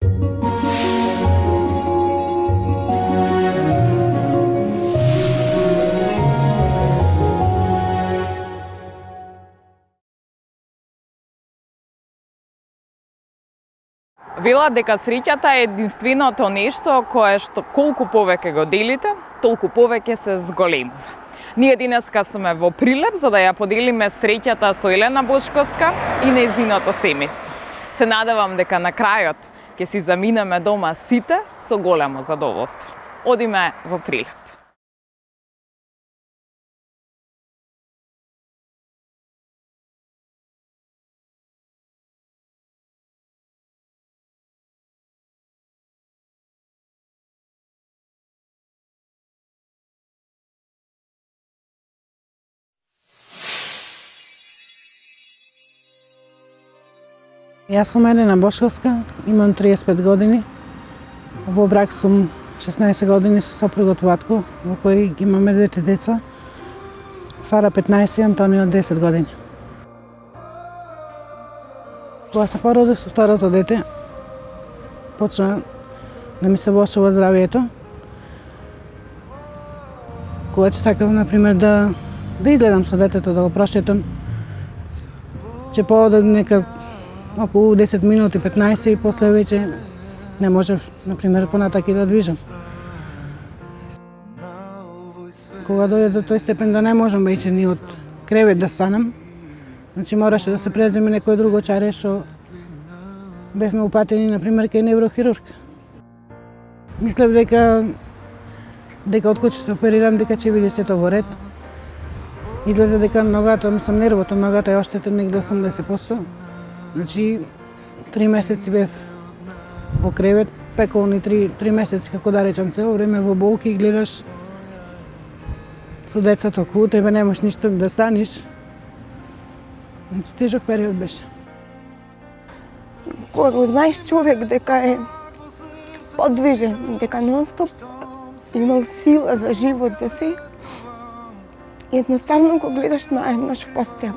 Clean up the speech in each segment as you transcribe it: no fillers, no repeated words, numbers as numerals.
Велат дека среќата е единственото нешто кое што колку повеќе го делите, толку повеќе се зголемува. Ние денеска сме во Прилеп за да ја поделиме среќата со Елена Бошковска и нејзиното семејство. Се надевам дека на крајот ќе си заминеме дома сите со големо задоволство. Одиме во Прилеп. Јас сум Елена Бошковска, имам 35 години. Во брак сум 16 години со сопругот Ватко, во кој имаме двете деца. Сара 15 и Антонио 10 години. Кога се породив со второто дете, почна да ми се влошува здравието. Кога ќе сакам, например, да изгледам со детето, да го прошетам, ќе поодам нека околу 10 минути, 15 и после веќе не можев, например, понатаки да движам. Кога дојде до тој степен да не можам веќе ни од кревет да станам, значи мораше да се преземе некој друго чаре што бевме упатени, например, кај неврохирург. Мислев дека откој ќе се оперирам, дека ќе биде сето во ред. Излезе дека ногата, мислам нервото, ногата е оштетен негде 80%. Значи, 3 месеци бев во кревет, пеколни 3 месеци, како да речам, цело време во болки и гледаш со децата околу тебе, немаш ништо да станиш. Значи, тежок период беше. Кога го знаеш човек дека е подвижен, дека нон-стоп имал сила за живот, за се, едноставно го гледаш наеднаш в постел.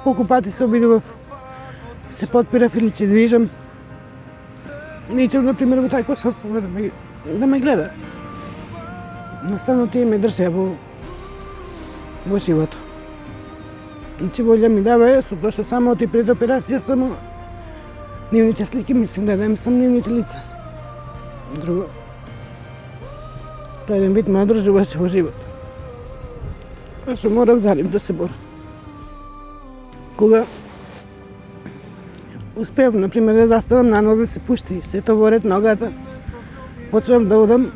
Колку пати се обидував, се подпирав или ќе движам. Нечем, например, во таква состава да ме гледа. Наставно тие ме држеа во живото. Значи, волја ми дава, со тоа што само оти пред операција, само нивните слики ми се гледаем, само нивните лица. Друго. Тоа еден вид ме одржуваше во живот. Што морам за нив да се борам. Кога успеав, например, да застанам на нозе, се пушти сето во ред ногата, почнав да одам,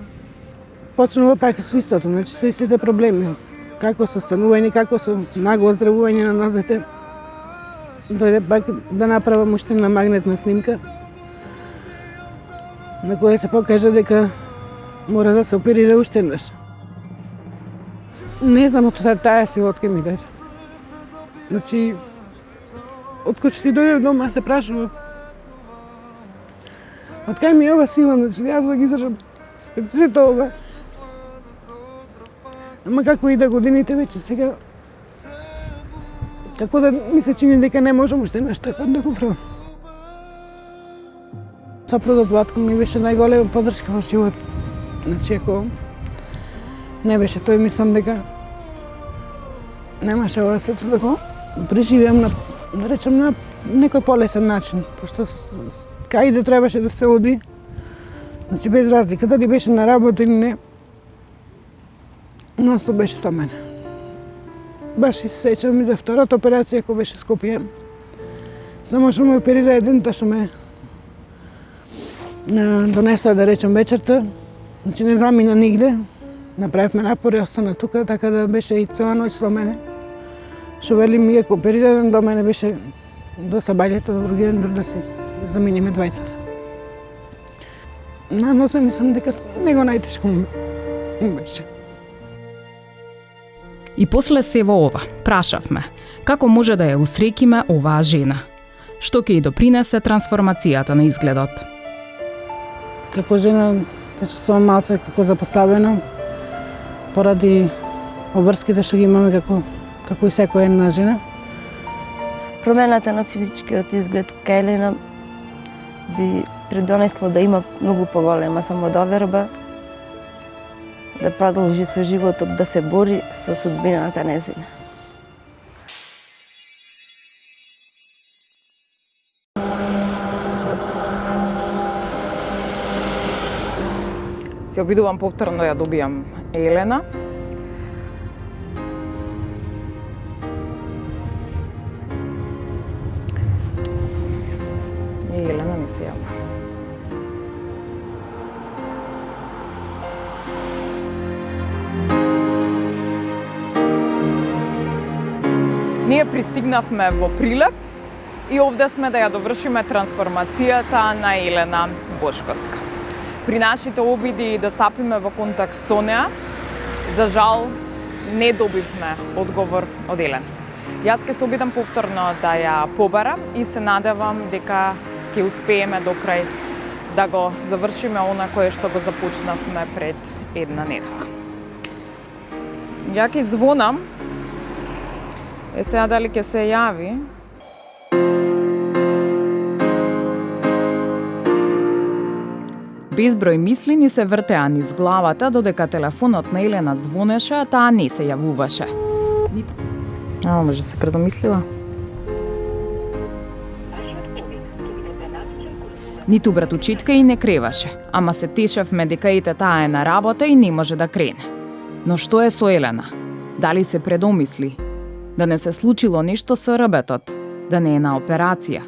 почнува пак со истото, значи со истите проблеми. Како со станување, како со нагло оздравување на нозете. Дојде пак да направам уште една магнетна снимка, на која се покажа дека мора да се оперира уште еднаш. Не знам од таа сила од кај ми дојде. Значи, откој си дојдев дома, се прашувам од кај ми е ова сила, значи јас да ги издржам сето ова. Ама како и да годините веќе сега, како да ми се чини дека не можам уште нешто да го правам. Сопругот Ватко ми беше најголема поддршка во живот. Значи, ако не беше тој, мислам дека немаше ова сето да го преживеам на, да речем, на некој полесен начин, пошто кај да требаше да се оди, значи без разлика дали беше на работа или не, нонстоп беше со мене. Баш се сеќавам и за втората операција која беше Скопје. Само што ме оперира еден, тоа што ме донесоа, да речем, вечерта, значи не замина нигде, направивме напори, остана тука, така да беше и цела ноќ со мене. Што велим, иако опериран, до мене беше до сабајлето, до другиот ден да се заминиме двајцата. На носа мислам дека него најтешко му беше. И после се во ова, прашавме, како може да ја усрекиме оваа жена? Што ќе ја допринесе трансформацијата на изгледот? Како жена, се чувствувам малце како запоставена, поради обврските што ги имаме како и секоја една жена. Промената на физичкиот изглед кај Елена би придонесло да има многу поголема самодоверба, да продолжи со животот, да се бори со судбината незина. Се обидувам повторно да ја добијам Елена. И Елена не се јавува. Ние пристигнавме во Прилеп и овде сме да ја довршиме трансформацијата на Елена Бошковска. При нашите обиди да стапиме во контакт со неа, за жал не добивме одговор од Елена. Јас ќе се обидам повторно да ја побарам и се надевам дека ќе успееме до крај да го завршиме она кое што го започнавме пред една недела. Ја ќе звонам, сега дали ќе се јави. Безброј мисли ни се вртеа низ главата додека телефонот на Елена звонеше, а таа не се јавуваше. Може се предомислила. Ниту братучитка и не креваше, ама се тешевме дека ете таа е на работа и не може да крене. Но што е со Елена? Дали се предомисли? Да не се случило нешто со рбетот? Да не е на операција?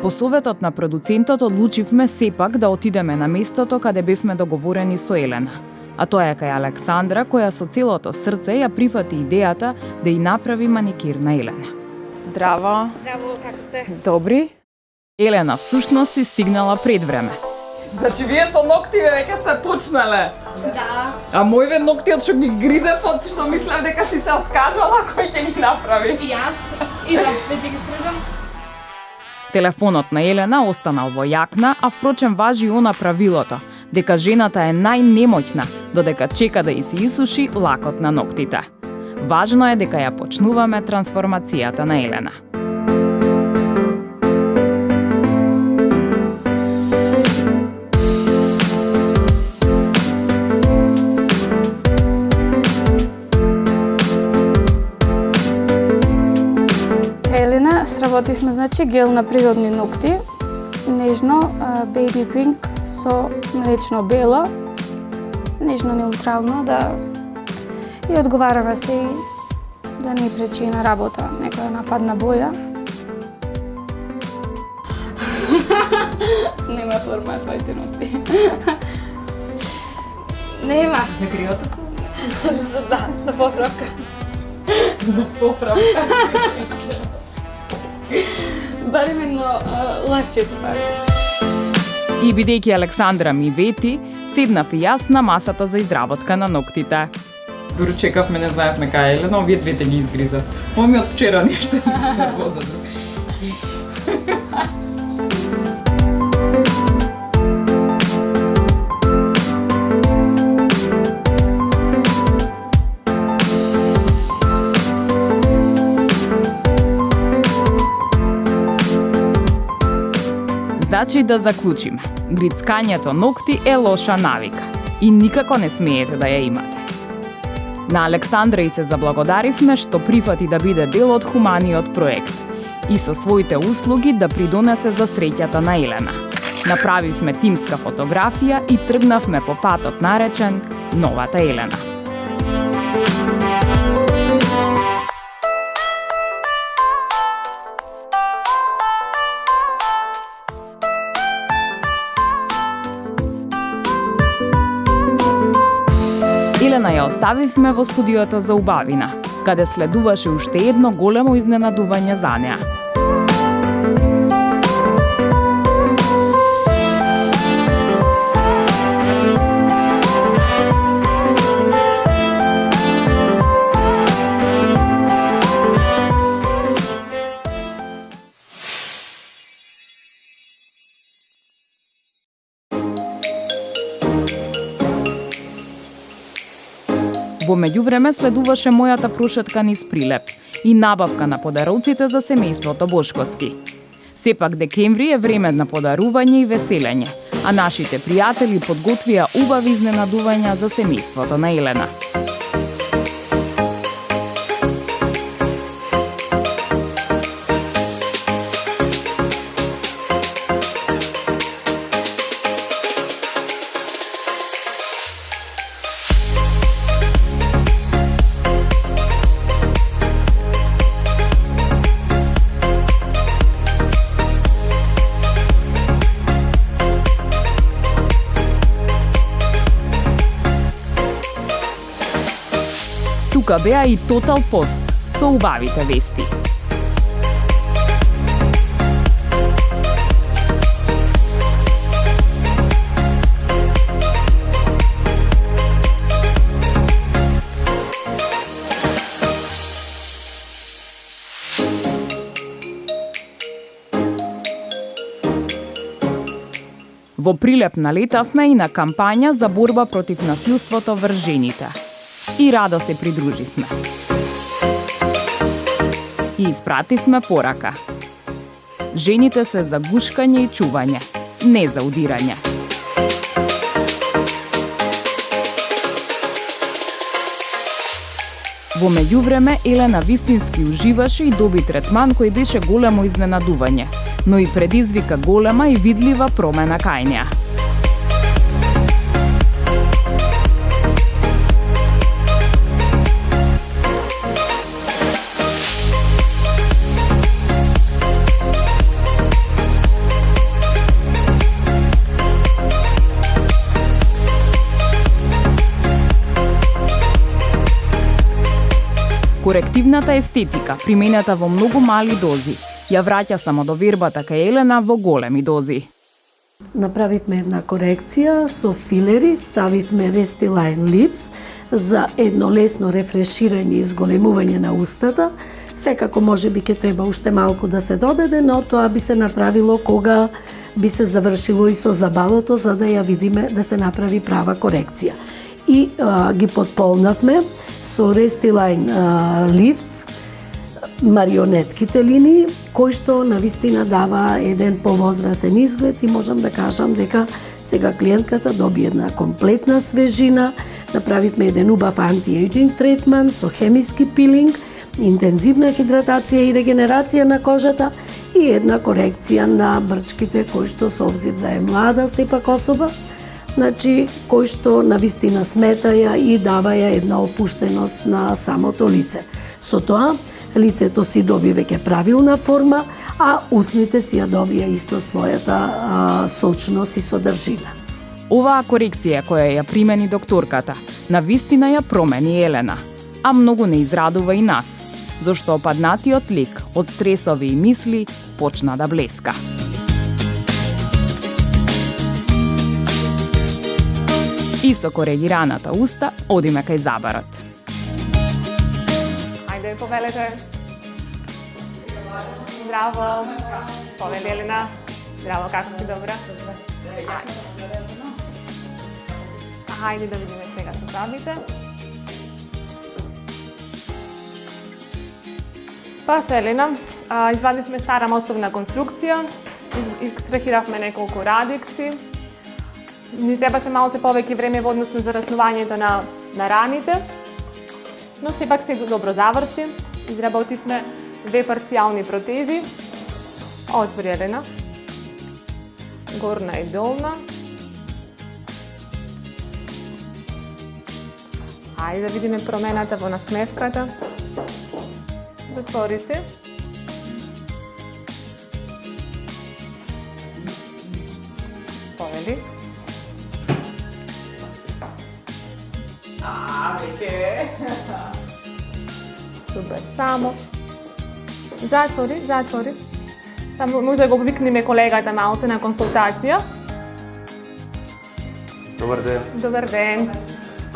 По советот на продуцентот одлучивме сепак да отидеме на местото каде бевме договорени со Елена. А тоа е кај Александра, која со целото срце ја прифати идејата да и направи маникир на Елена. Здраво. Здраво, како сте? Добри. Елена всушност си стигнала пред време. Значи вие со ноктиве веќе сте почнале. Да. А мојве ноктиот што ги гризев од што мислев дека си се откажала, кој ќе ги направи? И јас. И вашите ќе ги стрижам. Телефонот на Елена останал во јакна, а впрочем важи она правилото, дека жената е најнемоќна, додека чека да и се исуши лакот на ноктите. Важно е дека ја почнуваме трансформацијата на Елена. Елена, сработивме значи гел на природни нокти, нежно baby pink со млечно бело, нежно неутрално да и одговараме се и да не пречи на работа некоја нападна боја. Нема форма твоите нокти. Нема. Закривате се? Да, за поправка. За поправка. Барем едно лакчето пак. И бидејќи Александра ми вети, седнав и јас на масата за изработка на ноктите. Дури чекавме, не знаевме кај е Елена, овие двете ги изгризав. Ово ми од вчера нешто нервоза друг. Значи да заклучиме. Грицкањето нокти е лоша навика и никако не смеете да ја имате. На Александра и се заблагодаривме што прифати да биде дел од хуманиот проект и со своите услуги да придонесе за среќата на Елена. Направивме тимска фотографија и тргнавме по патот наречен Новата Елена. Елена ја оставивме во студиото за убавина, каде следуваше уште едно големо изненадување за неа. Во меѓувреме следуваше мојата прошетка низ Прилеп и набавка на подароците за семејството Бошковски. Сепак декември е време на подарување и веселење, а нашите пријатели подготвија убави изненадувања за семејството на Елена. Тука беа и Тотал Пост со убавите вести. Во Прилеп налетавме и на кампања за борба против насилството врз жените. И радо се придруживме. И испративме порака. Жените се за гушкање и чување, не за удирање. Во меѓувреме Елена вистински уживаше и доби третман кој беше големо изненадување, но и предизвика голема и видлива промена кај неа. Корективната естетика, применета во многу мали дози, ја враќа самодовербата кај Елена во големи дози. Направивме една корекција со филери, ставивме Restylane Lips за едно лесно рефреширање и зголемување на устата. Секако може би ќе треба уште малку да се додаде, но тоа би се направило кога би се завршило и со забалото, за да ја видиме да се направи права корекција. И ги подполнавме со Restylane Lift марионетките линии, кои што навистина дава еден повозрасен изглед и можам да кажам дека сега клиентката доби една комплетна свежина. Направивме еден убав анти-ејджинг третман со хемиски пилинг, интензивна хидратација и регенерација на кожата и една корекција на брчките кои што со обзир да е млада сепак особа, значи кои што навистина сметаја и даваја една опуштеност на самото лице. Со тоа лицето си доби веќе правилна форма, а усните си ја добија исто својата сочност и содржина. Оваа корекција која ја примени докторката, навистина ја промени Елена, а многу не израдува и нас, зашто опаднатиот лик од стресови и мисли почна да блеска. И со коригираната уста одиме кај забарот. Ајде, повелете. Здраво. Повели Елена. Здраво, како си, добра? Ајде да видиме сега со сабите. Па со Елена, извадивме стара мостовна конструкција, екстрахиравме неколку радикси. Ни требаше малку повеќе време во однос на зараснувањето на раните, но сепак се добро заврши. Изработивме 2 парцијални протези. Отвори Елена. Горна и долна. Ајде да видиме промената во насмевката. Затвори се. Повели. Супер, само. Затвори. Само може да го повикнеме колегата малце на консултација. Добар ден.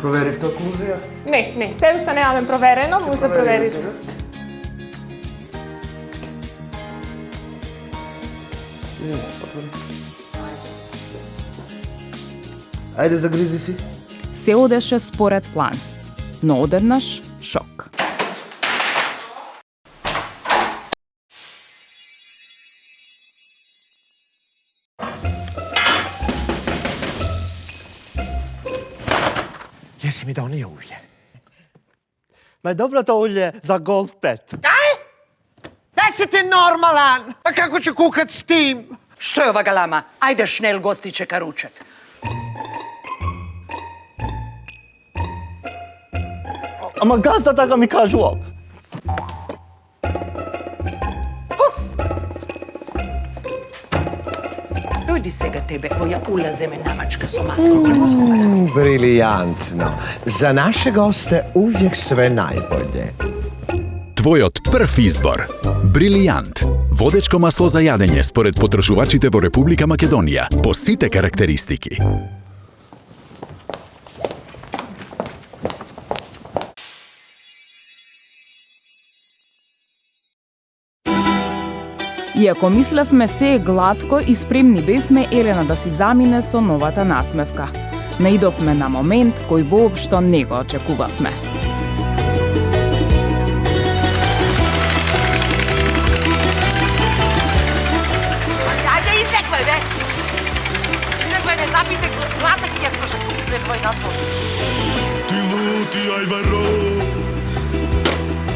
Проверивте оклузија? Не, се уште немаме проверено, може да проверите. Ајде, загризи си. Се одеше според план. но одеднаш шок. Jesi mi donio ulje? Најдоброто улје за голф пет. Da si ti normalan? A kako ću kuhat s tim? Što je ova galama? Ajde, šnel, gosti čeka ručak. Ама газдата го ми кажувал. Pus! Dojdi сега тебе, tvoja ulazeme namačka so maslom. Briljantno. Za naše goste uvijek sve najbolje. Твојот прв избор. Брилијант. Водечко масло за јадење според потрошувачите во Република Македонија по сите карактеристики. Иако мислевме се е гладко и спремни бевме Елена да си замине со новата насмевка. Наидовме на момент кој воопшто не го очекувавме. Ајде, излеквај, бе! Излеквај, не запите, глата ќе ја скоша, излеквај на това. Ти лути, ајваро,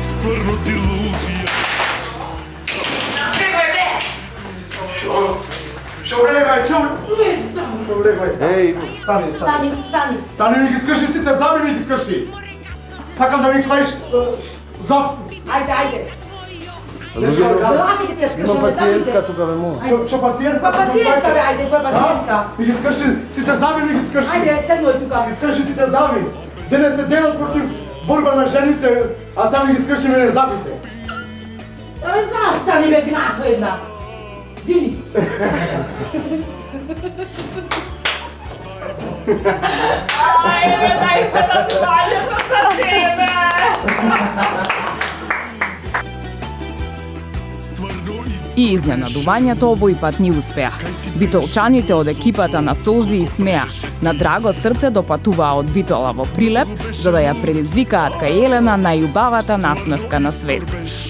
стварно ти лути. Излеквај, бе! Шо време, чул? Ей, стани. Стани ми ги скрши сите, зами ми ги скрши. Сакам да ми клаиш зап. Ајде. Има пациентка тука, бе, моја. Шо пациентка? Пациентка, бе, ајде, пациентка. Ми ги скрши, сите зами ми ги скрши. Ајде, седној тука. Ми ги скрши сите зами. Денес е денот против борба на жените, а там ми ги скрши мене забите. Абе, застани, бе, гнасо една. Зини. Ајде, дајте да сваѓате sa тебе! И изненадувањето овој пат ни успеа. Битолчаните од екипата на Солзи и Смеа на драго срце допатуваа од Битола во Прилеп за да ја предизвикаат кај Елена најубавата насмевка на свет.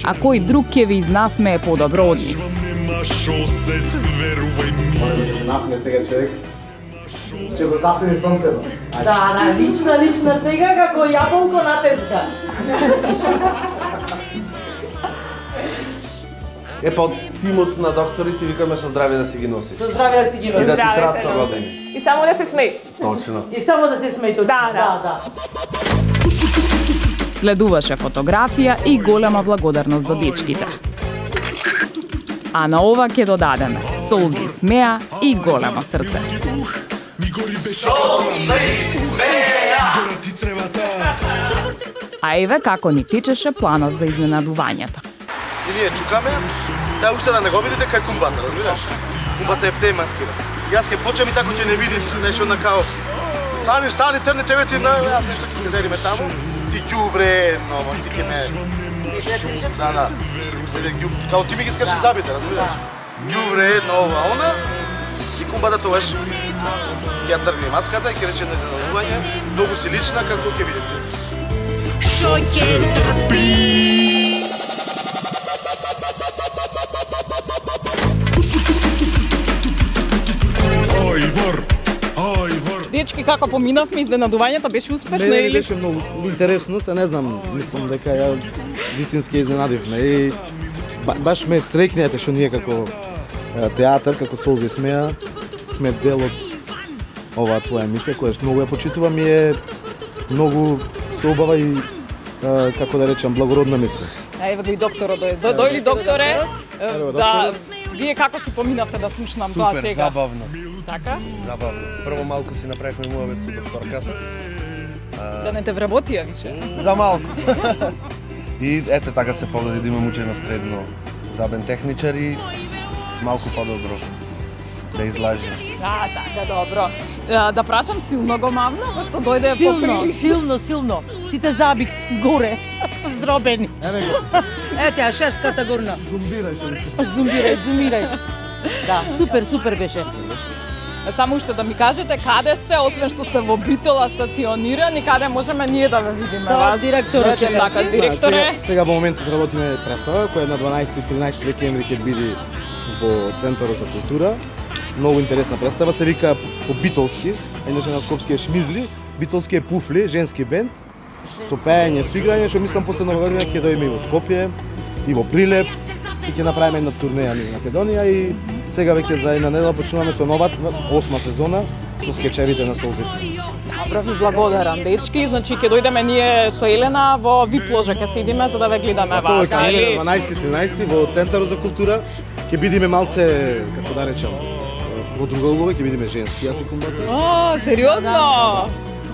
А кој друг ќе ви изнасмее подобро од нив? Насме сега човек. Че го засени сонцето. Да, лична сега како јаболко на теска. Е, па од тимот на докторите викаме со здравје да си ги носиш. Со здравје да си ги И да носиш. ти трат со години. И само да се смеј. Точно. И само да се смеј точно. Да. Следуваше фотографија и голема благодарност до дечките. А на ова ќе додадеме Солзи, Смеа и големо срце. А еве како ни течеше планот за изненадувањето. И ние чукаме, да уште да не го видите кај кумбата, разбираш? Кумбата е птеманскира. Јас ќе почнем и тако ќе не видиш нешто на као. Стани, трне тебе ти на, јас нешто ќе се делиме таму. Ти ѓубре, но ти ќе ме. Да. Ми се ѓуб, као ти ми ги скрши забите, разбираш? Ѓубре, нова, она. И кумбата тогаш ќе ја тргне маската и ќе рече изненадување, многу си лична како ќе видите. Шо ќе трпи? Дечки, како поминавме, изненадувањето беше успешно Не, или? беше многу интересно, се не знам, мислам дека ја вистински изненадивме и баш ме срекнете што ние како театар, како Солзи Смеа, сме дел од оваа твоја емисија, која многу ја почитувам и е многу соубава и како да речам благородна мисија. Еве го и докторот дојде. Дојди докторе. Да, вие како си поминавте да слушнам тоа Супер, сега? забавно. Така? Забавно. Прво малку си направивме муавет со докторката. Да не те вработија више. За малку. И ете така се погоди да имам учено средно забен техничар и малку подобро да излажем. Да, така, добро. Да прашам, силно го мавна, зашто дојде по прилик? Силно. Сите заби горе, здробени. Ете, а шестката горна. Зумбирај. Да, супер беше. Само уште да ми кажете каде сте, освен што сте во Битола стационирани, каде можеме ние да ве видиме вас? Директорот Рече така, директоре. Сега во моментот работиме представа која на 12 и 13 декември ќе биде во Центарот за култура. Многу интересна представа, се вика по битолски, иначе на скопски е Шмизли, битолски е Пуфли, женски бенд, со пеење, со играње, што мислам последна година ќе дојдеме и во Скопје, и во Прилеп, и ќе направиме една турнеја низ Македонија и сега веќе за една недела почнуваме со новата 8 сезона со скечевите на Солзис. Добро, ви благодарам, дечки. Значи ќе дојдеме ние со Елена во VIP ложа ќе седиме за да ве гледаме вас, Тоа е али? 12-13 во Центарот за култура, ќе бидеме малце, како да речам, во друга улога ќе бидеме женски јаси комбати. О, сериозно?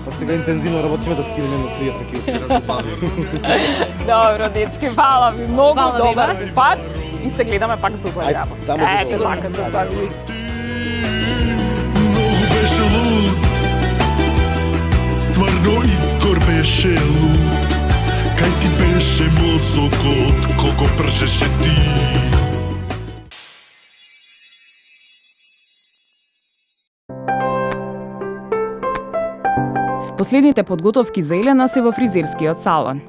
Па сега интензивно работиме да скинеме на 30 кг се разбави. Добро, дечки, фала ви многу, Фала ви добар вас. пат и се гледаме пак за убава работа. само за Ете, убава. така, за ви. Многу беше луд, стварно искор беше луд. Кај ти беше мозокот, колко пршеше ти. Последните подготовки за Елена се во фризерскиот салон.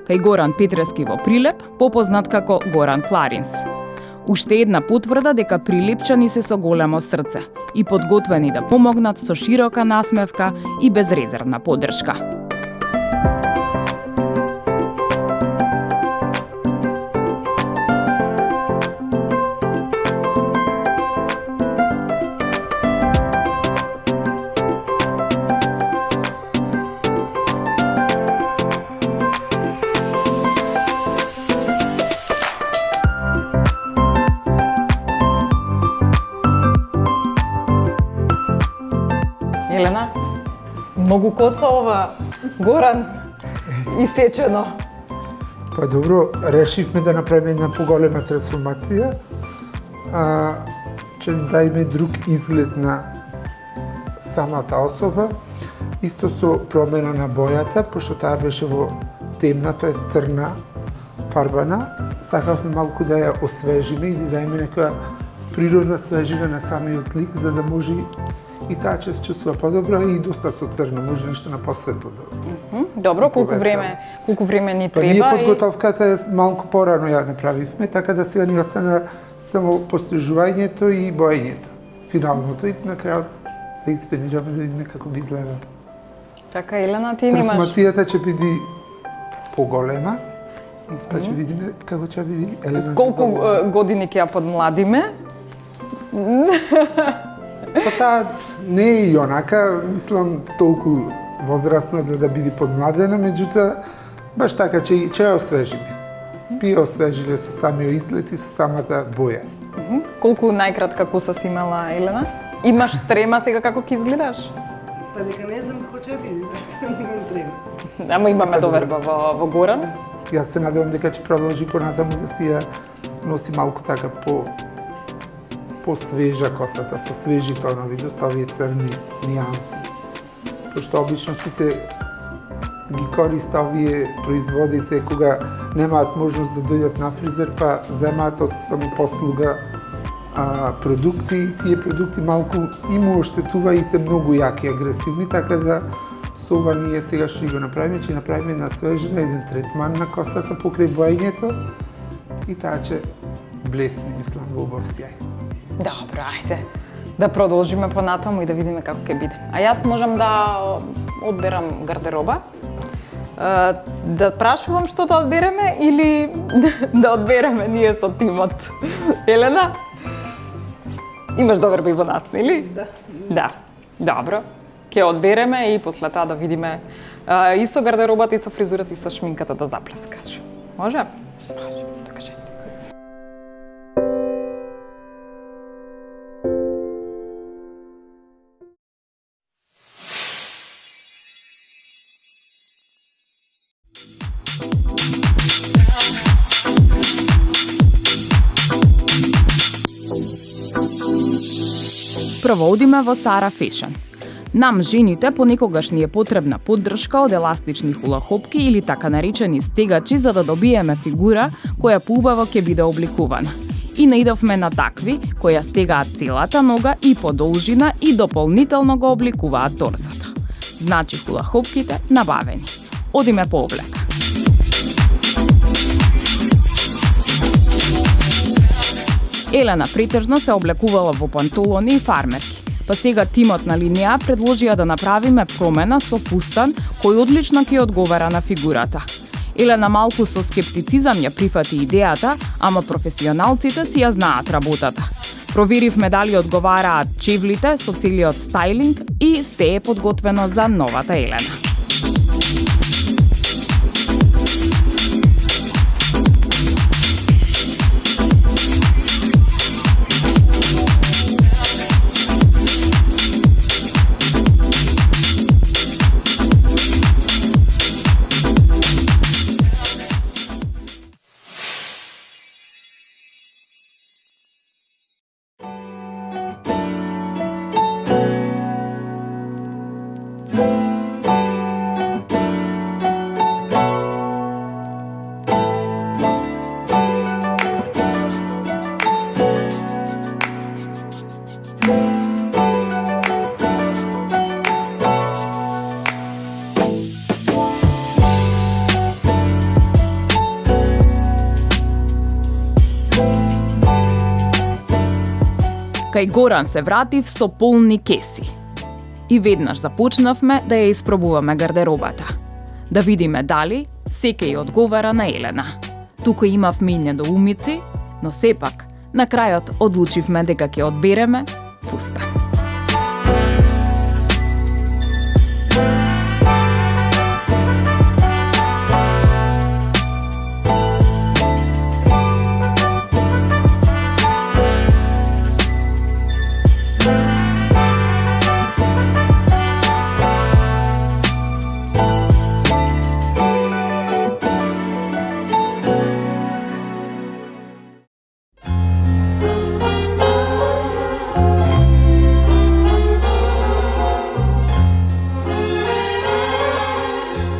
Кај Горан Петрески во Прилеп, попознат како Горан Кларинс. Уште една потврда дека прилепчани се со големо срце и подготвени да помогнат со широка насмевка и безрезервна поддршка. Елена, многу коса ова, Горан, исечено. Па добро, решивме да направиме една поголема трансформација, че да име друг изглед на самата особа, исто со промена на бојата, пошто таа беше во темна, тоа е црна фарбана, сакавме малку да ја освежиме и да име некоја природна свежина на самиот лик, за да може и таа че се чувствува подобро и доста со црно, може нешто на посветло. Добро, колку време ни Па треба? ние подготовката е малку порано ја направивме, така да сега ни остана само пострижувањето и боењето, финалното и на крајот да експедираме да видиме како би изгледало. Така, Елена, ти немаш... Трансформацијата ќе биде поголема, па ќе видиме како ќе биде Елена. Колку години ќе ја подмладиме? Па таа не е и онака, мислам, толку возрастна за да биде подмладена, меѓутоа, баш така ќе ја освежиме. Би ја освежиле со самиот изглед и со самата боја. Колку најкратка коса си имала, Елена? Имаш трема сега како ќе изгледаш? Па дека не знам како ќе биде, немам трема. Ама имаме доверба во Горан. Јас се надевам дека ќе продолжи понатаму да си ја носи малку така по-свежа косата, со свежи тонови, доста овие црни нијанси. Пошто обично сите ги користат овие производите кога немаат можност да дојдат на фризер, па земаат од самопослуга продукти и тие продукти малку им оштетува и се многу јаки и агресивни, така да со ова ние сега што го направиме, ќе направиме една свежина, еден третман на косата покрај боењето и таа ќе блесне, мислам, во убав сјај. Добро, ајде. Да продолжиме понатаму и да видиме како ќе биде. А јас можам да одберам гардероба, да прашувам што да одбереме или да одбереме ние со тимот. Елена? Имаш доверба и во нас, нели? Да. Да. Добро. Ќе одбереме и после тоа да видиме и со гардеробата, и со фризурата, и со шминката да заплескаш. Може? Може. Така ше. Проводиме во Сара Фешн. Нам, жените, понекогаш ни е потребна поддршка од еластични хулахопки или така наречени стегачи за да добиеме фигура која поубаво ќе биде обликувана. и наидовме на такви кои ја стегаат целата нога и по должина и дополнително го обликуваат торсата. Значи хулахопките набавени. Одиме по облека. Елена претежно се облекувала во пантолони и фармерки, па сега тимот на линија предложија да направиме промена со фустан кој одлично ќе одговара на фигурата. Елена малку со скептицизам ја прифати идејата, ама професионалците си ја знаат работата. Проверивме дали одговараат чевлите со целиот стајлинг и се е подготвено за новата Елена. Кај Горан се вратив со полни кеси. И веднаш започнавме да ја испробуваме гардеробата. Да видиме дали секој одговара на Елена. Тука имавме и недоумици, но сепак на крајот одлучивме дека ќе одбереме фустан.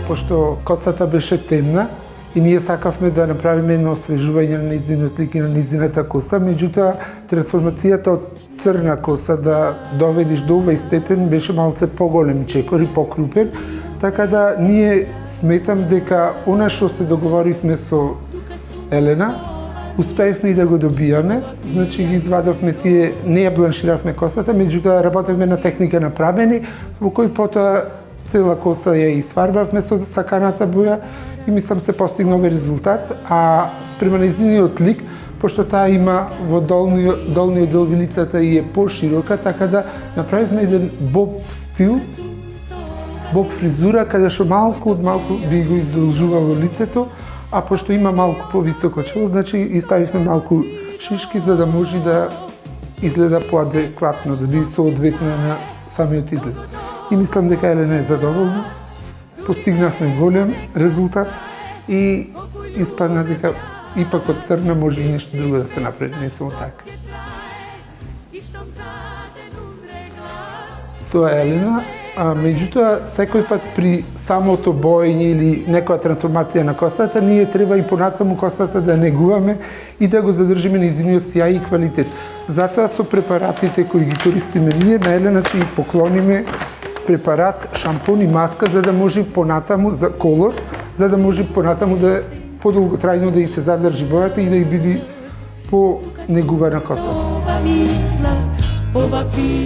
Пошто косата беше темна и ние сакавме да направиме едно освежување на нејзиниот лик и на нејзината коса, меѓутоа трансформацијата од црна коса да доведиш до овој степен беше малце поголем чекор и покрупен, така да ние сметам дека она што се договоривме со Елена, успеевме и да го добијаме, значи ги извадовме тие, не ја бланширавме косата, меѓутоа работевме на техника на прамени, во кој потоа цела коса ја изфарбавме со саканата боја и мислам се постигна овој резултат, а спрема нејзиниот лик, пошто таа има во долниот дел вилицата и е поширока, така да направивме еден боб стил, боб фризура, каде што малку од малку би го издолжувало лицето, а пошто има малку повисоко чело, значи и ставивме малку шишки за да може да изгледа поадекватно, да би соодветно на самиот изглед. И мислам дека Елена е задоволна. Постигнавме голем резултат и испадна дека ипак од црна може и нешто друго да се направи, не само така. Тоа е Елена, а меѓутоа секој пат при самото боење или некоја трансформација на косата, ние треба и понатаму косата да негуваме и да го задржиме нејзиниот сјај и квалитет. Затоа со препаратите кои ги користиме ние, на Елена си поклониме препарат, шампон и маска за да може понатаму за колор, за да може понатаму да подолготрајно да и се задржи бојата и да и биде по негувана коса.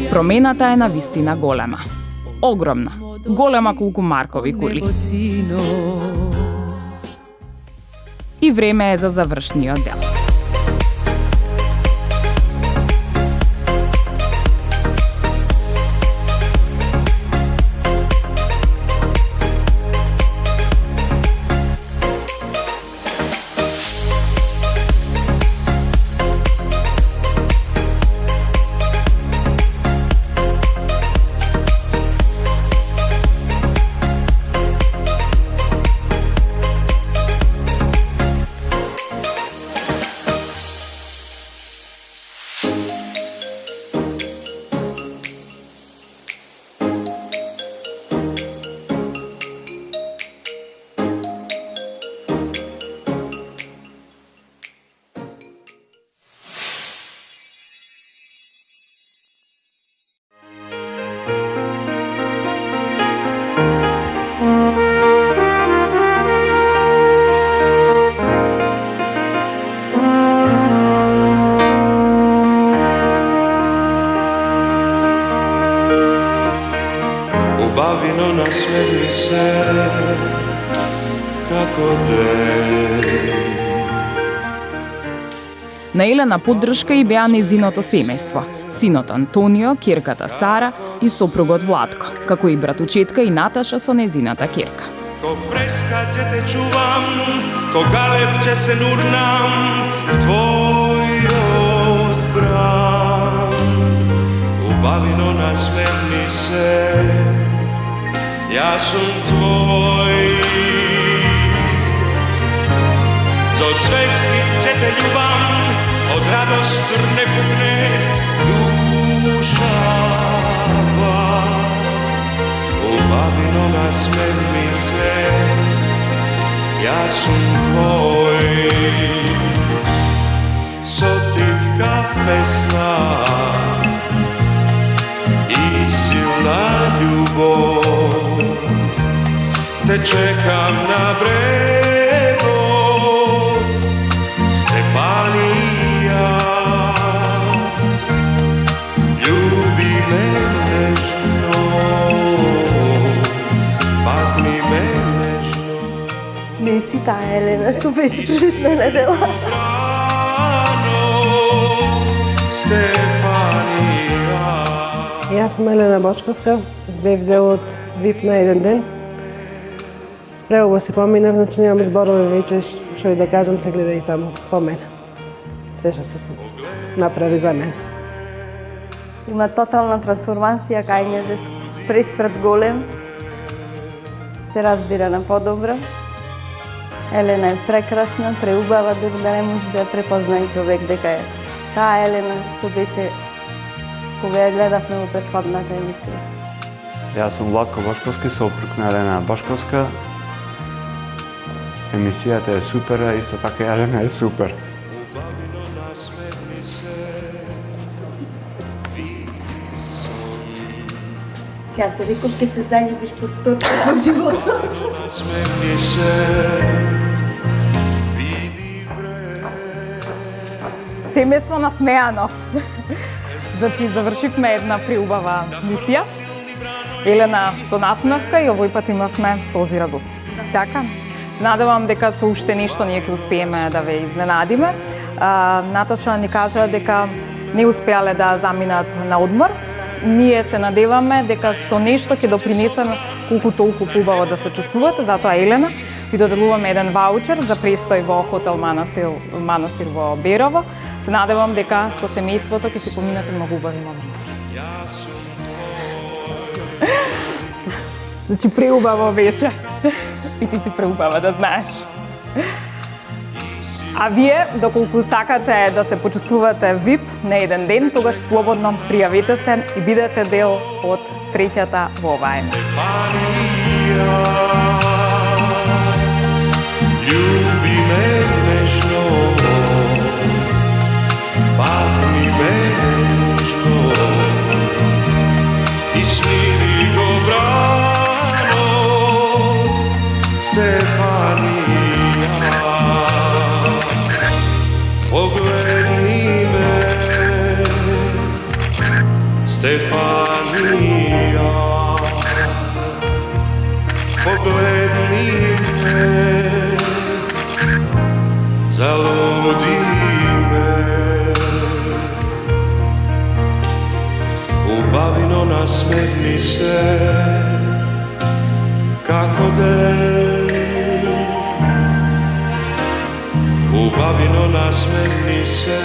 Промената е навистина голема. Огромна. Голема колку Маркови кули. И време е за завршниот дел. Ubavino nasmejni se kako ден. На Елена поддршка и беа незиното семејство, синот Антонио, кирката Сара и сопругот Владко, како и братучетка и Наташа со незината кирка. Ko freska će te čuvam, ko galeb će se nurnam v tvoj odbran. Ubavino nasmejni se, ja sam tvoj. Do cvesti će te ljubav, od radost ne pukne duša. Ubavino nasmejni se, ja sam tvoj. Sotivka pesna i silna ljubov, te čekam na bregu Stefanija. Ljubi me nežno, pahni me nežno. Не си тая Елена, што беше предишна недела. Јас сум Елена Бошковска, бев дел од ВИП на еден ден. Преубаво си поминав, значи немам зборови веќе што и да кажам, се гледа и само по мене. Се што се направи за мене. Има тотална трансформација кај нејзе, пресврт голем, се разбира на подобро. Елена е прекрасна, преубава, да не може да ја препознае човек дека е таа Елена што беше кога ја гледавме во претходната емисија. Јас сум Владко Бошковски, сопруг на Елена Бошковска. Емисијата е супер, а исто така Елена е супер. Тя те рекол, ке се заљубиш по втор пат во живота. Семејство насмеано. Значи, завршивме една приубава мисија. Елена со насмевка и овој пат имавме солзи радосници. Така, се надевам дека со уште нешто ние ќе успееме да ве изненадиме. Наташа ни кажа дека не успеале да заминат на одмор. Ние се надеваме дека со нешто ќе допринесеме колку толку побаво да се чувствувате, затоа Елена ви доделуваме еден ваучер за престој во хотел Манастир во Берово. Се надевам дека со семејството ќе си поминате многу убави моменти. Значи преубаво беше. И ти си преубава, да знаеш. А вие, доколку сакате да се почувствувате VIP на еден ден, тогаш слободно пријавете се и бидете дел од среќата во оваа емисија. Ljubi me nežno, pahni me nežno i smiri go branot Stefanija. Pogledni me, Stefanija. Pogledni me, zaludi me. Ubavino nasmejni se kako den. Ubavino nasmejni se